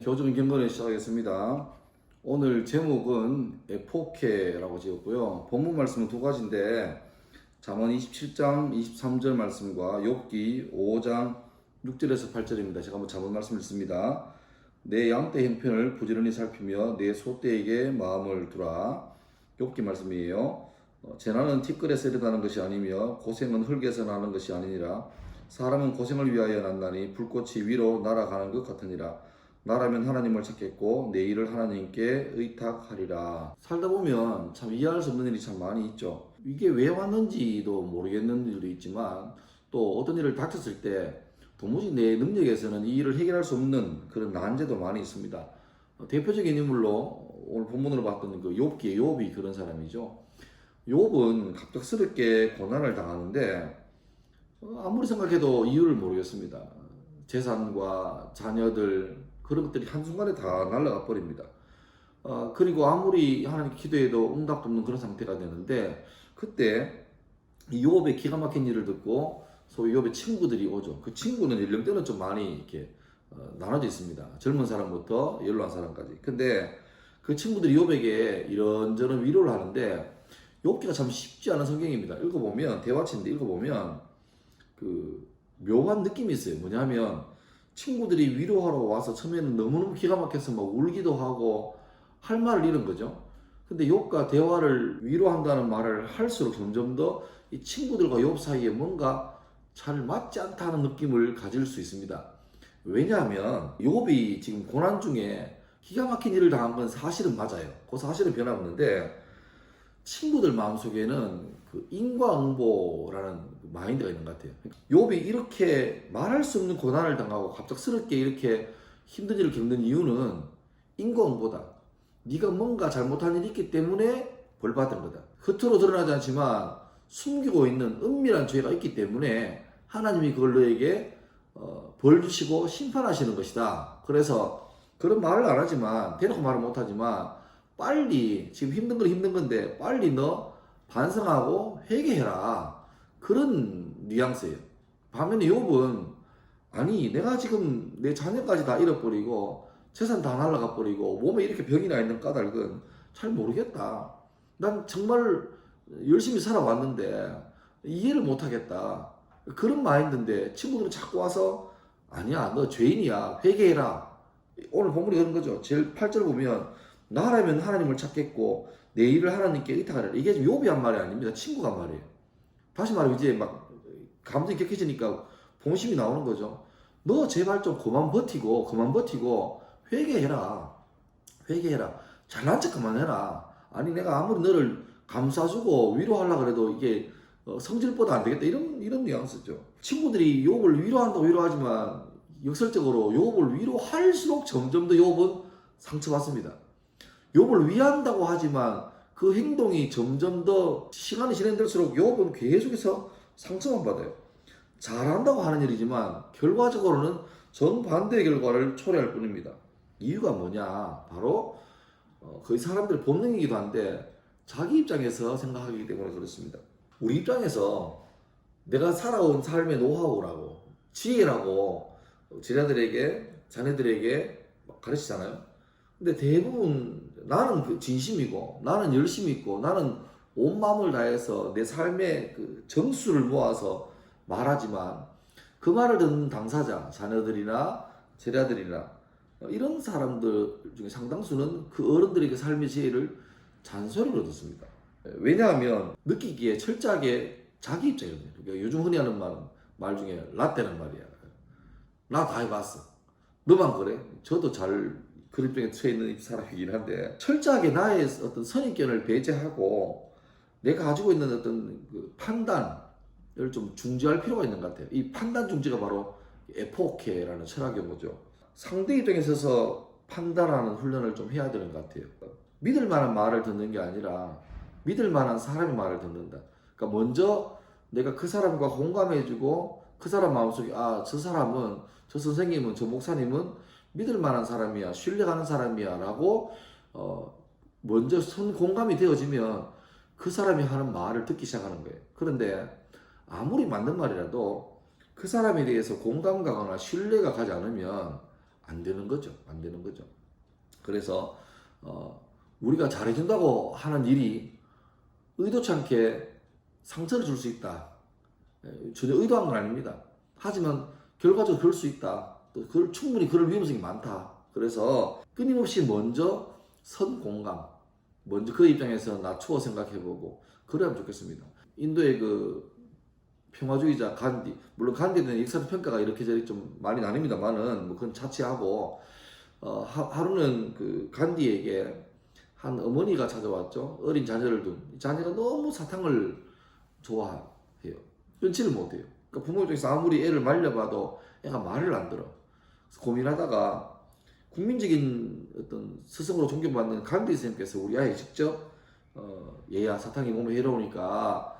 교정 경건을 시작하겠습니다. 오늘 제목은 에포케라고 지었고요. 본문 말씀은 두 가지인데 잠언 27장 23절 말씀과 욥기 5장 6절에서 8절입니다. 제가 한번 잠언 말씀 읽습니다. 내 양떼 형편을 부지런히 살피며 내 소떼에게 마음을 두라. 욥기 말씀이에요. 재난은 티끌에서 일어나는 것이 아니며 고생은 흙에서 나는 것이 아니니라. 사람은 고생을 위하여 난다니 불꽃이 위로 날아가는 것 같으니라. 나라면 하나님을 찾겠고 내 일을 하나님께 의탁하리라. 살다 보면 참 이해할 수 없는 일이 참 많이 있죠. 이게 왜 왔는지도 모르겠는 일도 있지만 또 어떤 일을 닥쳤을 때 도무지 내 능력에서는 이 일을 해결할 수 없는 그런 난제도 많이 있습니다. 대표적인 인물로 오늘 본문으로 봤던 그 욥기의 욥이 그런 사람이죠. 욥은 갑작스럽게 고난을 당하는데 아무리 생각해도 이유를 모르겠습니다. 재산과 자녀들 그런 것들이 한순간에 다 날아가 버립니다. 그리고 아무리 하나님께 기도해도 응답도 없는 그런 상태가 되는데 그때 이 욥의 기가 막힌 일을 듣고 소위 욥의 친구들이 오죠. 그 친구는 연령대는 좀 많이 이렇게 나눠져 있습니다. 젊은 사람부터 연로한 사람까지. 근데 그 친구들이 욥에게 이런저런 위로를 하는데 욥기가 참 쉽지 않은 성경입니다. 읽어보면 대화체인데 읽어보면 그 묘한 느낌이 있어요. 뭐냐면 친구들이 위로하러 와서 처음에는 너무너무 기가 막혀서 막 울기도 하고 할 말을 잃은 거죠. 근데 욥과 대화를 위로한다는 말을 할수록 점점 더 이 친구들과 욥 사이에 뭔가 잘 맞지 않다는 느낌을 가질 수 있습니다. 왜냐하면 욥이 지금 고난 중에 기가 막힌 일을 당한 건 사실은 맞아요. 그 사실은 변함없는데 친구들 마음속에는 그 인과응보라는 마인드가 있는 것 같아요. 욥이 이렇게 말할 수 없는 고난을 당하고 갑작스럽게 이렇게 힘든 일을 겪는 이유는 인과응보다. 네가 뭔가 잘못한 일이 있기 때문에 벌받은 거다. 겉으로 드러나지 않지만 숨기고 있는 은밀한 죄가 있기 때문에 하나님이 그걸 너에게 벌 주시고 심판하시는 것이다. 그래서 그런 말을 안 하지만 대놓고 말을 못 하지만 빨리 지금 힘든 건 힘든 건데 빨리 너 반성하고 회개해라. 그런 뉘앙스예요. 반면에 욥은 아니 내가 지금 내 자녀까지 다 잃어버리고 재산 다 날라가 버리고 몸에 이렇게 병이 나 있는 까닭은 잘 모르겠다. 난 정말 열심히 살아왔는데 이해를 못하겠다. 그런 마인드인데 친구들이 자꾸 와서 아니야 너 죄인이야 회개해라. 오늘 본문이 그런 거죠. 제일 8절 보면 나라면 하나님을 찾겠고 내 일을 하나님께 의탁하리라. 이게 지금 욥이 한 말이 아닙니다. 친구가 한 말이에요. 다시 말하면 이제 막 감정이 격해지니까 본심이 나오는 거죠. 너 제발 좀 그만 버티고 회개해라. 잘난 척 그만해라. 아니 내가 아무리 너를 감싸주고 위로하려고 해도 이게 성질보다 안 되겠다. 이런 뉘앙스죠. 친구들이 욥을 위로한다고 위로하지만 역설적으로 욥을 위로할수록 점점 더 욥은 상처받습니다. 욥을 위한다고 하지만 그 행동이 점점 더 시간이 진행될수록 욥은 계속해서 상처만 받아요. 잘한다고 하는 일이지만 결과적으로는 정반대의 결과를 초래할 뿐입니다. 이유가 뭐냐? 바로 거의 사람들의 본능이기도 한데 자기 입장에서 생각하기 때문에 그렇습니다. 우리 입장에서 내가 살아온 삶의 노하우라고 지혜라고 제자들에게 자녀들에게 가르치잖아요. 근데 대부분 나는 진심이고 나는 열심히 있고 나는 온 마음을 다해서 내 삶의 그 정수를 모아서 말하지만 그 말을 듣는 당사자, 자녀들이나 제자들이나 이런 사람들 중에 상당수는 그 어른들에게 삶의 지혜를 잔소리로 듣습니다. 왜냐하면 느끼기에 철저하게 자기 입장이거든요. 그러니까 요즘 흔히 하는 말 중에 라떼란 말이야. 나 다 해봤어. 너만 그래? 저도 잘 그런 입장에 처해 있는 사람이긴 한데 철저하게 나의 어떤 선입견을 배제하고 내가 가지고 있는 어떤 그 판단을 좀 중지할 필요가 있는 것 같아요. 이 판단 중지가 바로 에포케라는 철학인 거죠. 상대 입장에 서서 판단하는 훈련을 좀 해야 되는 것 같아요. 믿을 만한 말을 듣는 게 아니라 믿을 만한 사람의 말을 듣는다. 그러니까 먼저 내가 그 사람과 공감해주고 그 사람 마음속에 저 사람은 저 선생님은 저 목사님은 믿을 만한 사람이야 신뢰가는 사람이야 라고 먼저 공감이 되어지면 그 사람이 하는 말을 듣기 시작하는 거예요. 그런데 아무리 맞는 말이라도 그 사람에 대해서 공감 가거나 신뢰가 가지 않으면 안 되는 거죠. 안 되는 거죠. 그래서 우리가 잘해준다고 하는 일이 의도치 않게 상처를 줄 수 있다. 전혀 의도한 건 아닙니다. 하지만 결과적으로 그럴 수 있다. 또 충분히 그럴 위험성이 많다. 그래서 끊임없이 먼저 선 공감, 먼저 그 입장에서 낮추어 생각해보고 그래야 좋겠습니다. 인도의 그 평화주의자 간디, 물론 간디에 대한 역사적 평가가 이렇게 저렇게 좀 많이 나뉩니다만은 뭐 그건 차치하고 하루는 그 간디에게 한 어머니가 찾아왔죠. 어린 자녀를 둔 자녀가 너무 사탕을 좋아해요. 끊지를 못해요. 그러니까 부모 입장에서 아무리 애를 말려봐도 애가 말을 안 들어. 그래서 고민하다가 국민적인 어떤 스승으로 존경받는 간디 선생님께서 우리 아이에게 직접 얘야 사탕이 몸에 해로우니까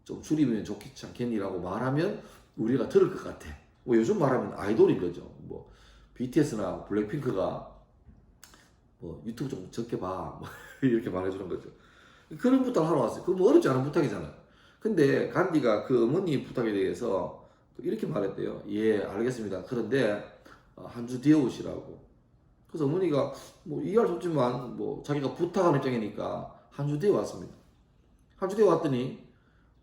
좀 줄이면 좋겠지 않겠니라고 말하면 우리가 들을 것 같아. 뭐 요즘 말하면 아이돌인 거죠. 뭐 BTS나 블랙핑크가 뭐 유튜브 좀 적게 봐. 뭐 이렇게 말해주는 거죠. 그런 부탁을 하러 왔어요. 그거 뭐 어렵지 않은 부탁이잖아요. 근데 간디가 그 어머니 부탁에 대해서 이렇게 말했대요. 예, 알겠습니다. 그런데 한 주 뒤에 오시라고. 그래서 어머니가 뭐 이해할 수 없지만 뭐 자기가 부탁하는 입장이니까 한 주 뒤에 왔습니다. 한 주 뒤에 왔더니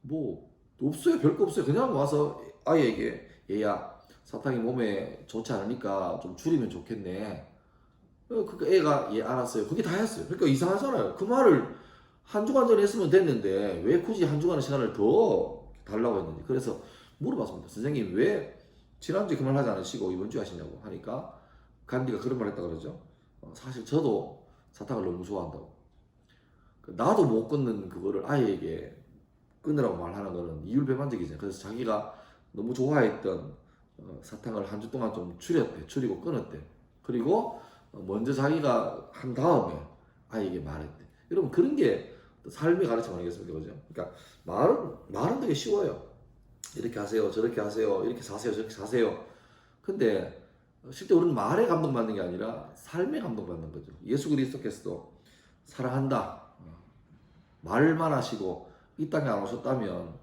뭐 없어요. 별거 없어요. 그냥 와서 아이에게 얘야 사탕이 몸에 좋지 않으니까 좀 줄이면 좋겠네. 그러니까 애가 예 알았어요. 그게 다였어요. 그러니까 이상하잖아요. 그 말을 한 주간 전에 했으면 됐는데 왜 굳이 한 주간의 시간을 더 달라고 했는지. 그래서 물어봤습니다. 선생님 왜 지난주에 그 말 하지 않으시고 이번 주에 하시냐고 하니까 간디가 그런 말 했다 그러죠. 사실 저도 사탕을 너무 좋아한다고. 나도 못 끊는 그거를 아이에게 끊으라고 말하는 거는 이율배반적이잖아요. 그래서 자기가 너무 좋아했던 사탕을 한 주 동안 좀 줄였대. 줄이고 끊었대. 그리고 먼저 자기가 한 다음에 아이에게 말했대. 여러분 그런 게 삶의 가르침 아니겠습니까? 그죠? 그러니까 말은 되게 쉬워요. 이렇게 하세요. 저렇게 하세요. 이렇게 사세요. 저렇게 사세요. 근데 실제 우리는 말에 감동받는 게 아니라 삶에 감동받는 거죠. 예수 그리스도께서도 사랑한다. 말만 하시고 이 땅에 안 오셨다면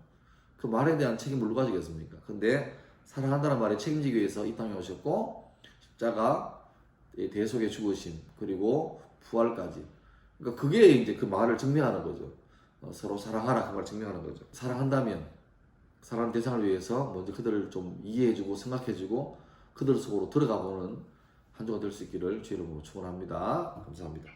그 말에 대한 책임을 누가 지겠습니까? 근데 사랑한다는 말에 책임지기 위해서 이 땅에 오셨고 십자가 대속에 죽으심 그리고 부활까지. 그러니까 그게 이제 그 말을 증명하는 거죠. 서로 사랑하라 그 말을 증명하는 거죠. 사랑한다면 사랑하는 대상을 위해서 먼저 그들을 좀 이해해주고 생각해주고 그들 속으로 들어가보는 한 주가 될 수 있기를 주의 이름으로 축원합니다. 감사합니다.